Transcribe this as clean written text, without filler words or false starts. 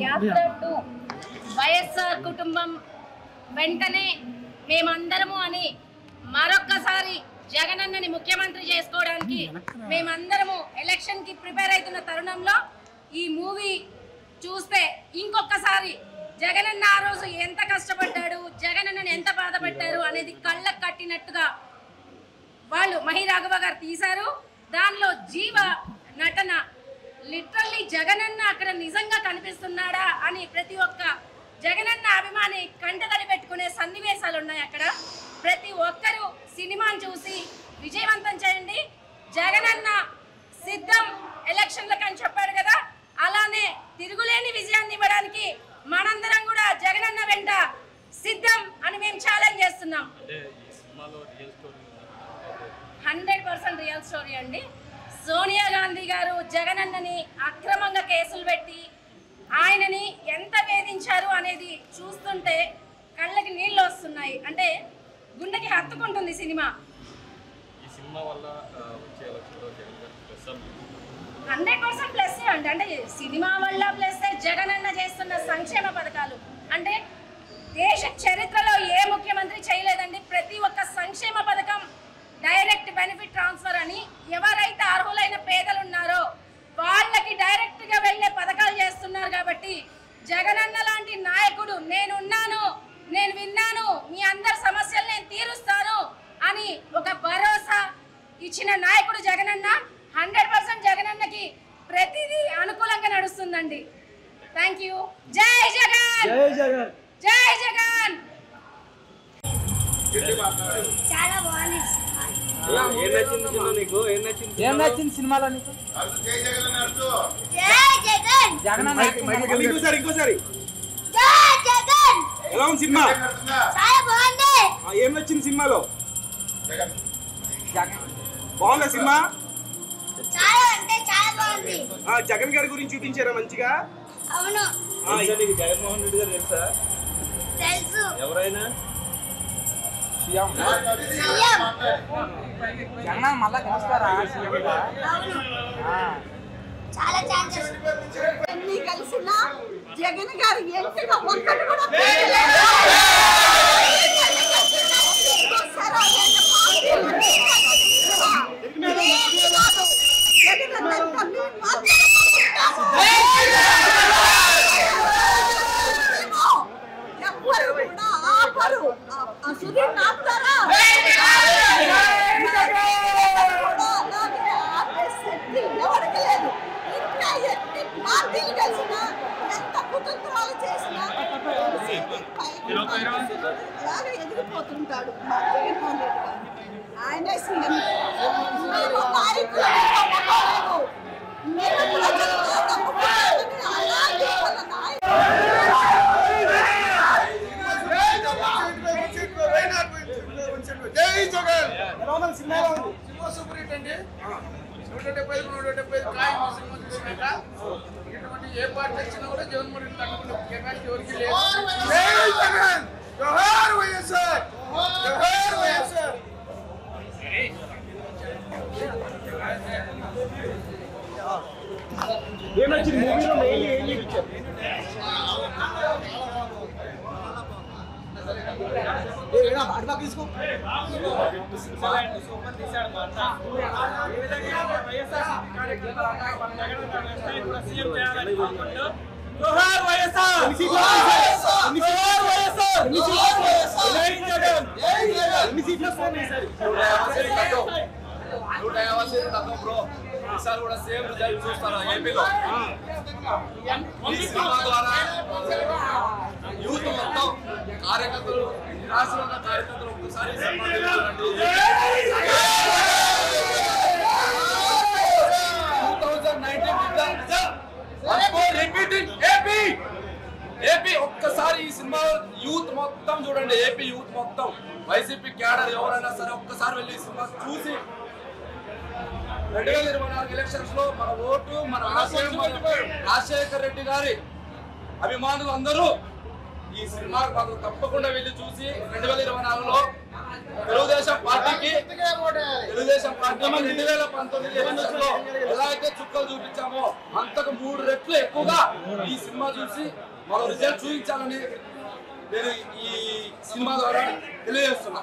యాత్ర టు వైఎస్ఆర్ కుటుంబం వెంటనే మేమందరము అని మరొక్కసారి జగనన్నని ముఖ్యమంత్రి చేసుకోవడానికి మేమందరము ఎలక్షన్ కి ప్రిపేర్ అవుతున్న తరుణంలో ఈ మూవీ చూస్తే ఇంకొకసారి జగనన్న ఆ రోజు ఎంత కష్టపడ్డాడు, జగనన్నని ఎంత బాధపడ్డారు అనేది కళ్ళకు కట్టినట్టుగా వాళ్ళు మహి రాఘవ గారు తీశారు. దానిలో జీవ నటన లిటరల్లీ జగనన్న అక్కడ నిజంగా కనిపిస్తున్నాడా అని ప్రతి ఒక్క జగనన్న అభిమాని కంటతడి పెట్టుకునే సన్నివేశాలు ఉన్నాయి. అక్కడ ప్రతి ఒక్కరూ సినిమాని చూసి విజయవంతం చేయండి. జగనన్న సిద్ధం ఎలక్షన్లకు అని చెప్పాడు కదా, అలానే తిరుగులేని విజయాన్ని ఇవ్వడానికి మనందరం కూడా జగనన్న వెంట సిద్ధం అని మేము ఛాలెంజ్ చేస్తున్నాం. 100% రియల్ స్టోరీ అండి. సోనియా గాంధీ గారు జగనన్నని అక్రమంగా కేసులు పెట్టి ఆయనని ఎంత వేధించారు అనేది చూస్తుంటే కళ్ళకి నీళ్ళు వస్తున్నాయి. అంటే గుండెకి హత్తుకుంటుంది సినిమా. 100% ప్లస్ అండి. అంటే సినిమా వల్ల ప్లస్ జగనన్న చేస్తున్న సంక్షేమ పథకాలు అంటే దేశ చరిత్రలో ఏ ముఖ్యమంత్రి చేయలేదండి. ప్రతి ఒక్క సంక్షేమ పథకం డైరెక్ట్ బెనిఫిట్ ట్రాన్స్ఫర్ అని ఎవరైతే అర్హులైన పేదలు ఉన్నారో వాళ్ళకి డైరెక్ట్ గా వెళ్ళే పథకాలు చేస్తున్నారు. కాబట్టి జగనన్న లాంటి నాయకుడు నేనున్నాను, నేను విన్నాను, మీ అందరి సమస్యలు నేను తీరుస్తాను అని ఒక భరోసా ఇచ్చిన నాయకుడు జగనన్న. 100% జగనన్నకి ప్రతిదీ అనుకూలంగా నడుస్తుందండి. Thank you. జై జగన్, జై జగన్, జై జగన్. చాలా బాగుంది. ఏం నచ్చింది సినిమాలో నీకు? ఇంకోసారి ఎలా ఉంది సినిమా? ఏం నచ్చింది సినిమాలో? బాగుందా సినిమా? జగన్ గారి గురించి చూపించారా మంచిగా? అవును. జగన్మోహన్ రెడ్డి గారు తెలుసా? తెలుసు. ఎవరైనా జగన్ మళ్ళా కలుస్తారా? చాలా ఛాన్సెస్ అన్ని కలిసిన జగన్ గారు ఎంతగా ఒక్కటి కూడా సుధీర్ నాపుతారా ఎవరికి లేదు. ఇంకా ఎన్ని పార్టీలు కలిసినా ఎంత కుతంత్రాలు చేసినా అలాగే ఎదిరిపోతుంటాడు మా జగన్మోహన్ రెడ్డి గారు. ఆయన సీఎం. మీరు నాయకులను నమ్ముకోలేదు, మీరు ప్రజలను నమ్ముకోలేదని అలాగే వాళ్ళ సూపర్ హిట్ అండి. 175 ఇటువంటి ఏ పార్టీ వచ్చినా కూడా జగన్మోహన్ రెడ్డి తట్టుకునే కెపాసిటీ ఎవరికి లేదు. జోహార్ వైఎస్ఆర్, జోహార్ వైఎస్ఆర్. ఏమొచ్చింది మూవీలో మెయిన్లీ ఏం చూపించారు? ఈసారి కూడా సేమ్ రిజల్ట్ చూస్తారా ఏపీలో? ఈ సినిమా ద్వారా యూత్ మొత్తం కార్యకర్తలు, రాష్ట్రంలో ఉన్న కార్యకర్తలు ఒక్కసారి ఏపీ ఒక్కసారి ఈ సినిమా యూత్ మొత్తం చూడండి. ఏపీ యూత్ మొత్తం వైసీపీ క్యాడర్ ఎవరైనా సరే ఒక్కసారి వెళ్ళి ఈ సినిమా చూసి 2024 ఎలక్షన్స్ లో మన ఓటు మన రాజశేఖర్ రెడ్డి గారి అభిమానులు అందరూ ఈ సినిమా తప్పకుండా వెళ్ళి చూసి 2024లో తెలుగుదేశం పార్టీకి 2019 ఎలక్షన్లో ఎలా అయితే చుక్కలు చూపించామో అంతకు 3 రెట్లు ఎక్కువగా ఈ సినిమా చూసి మన రిజల్ట్ చూపించాలని నేను ఈ సినిమా ద్వారా తెలియజేస్తున్నా.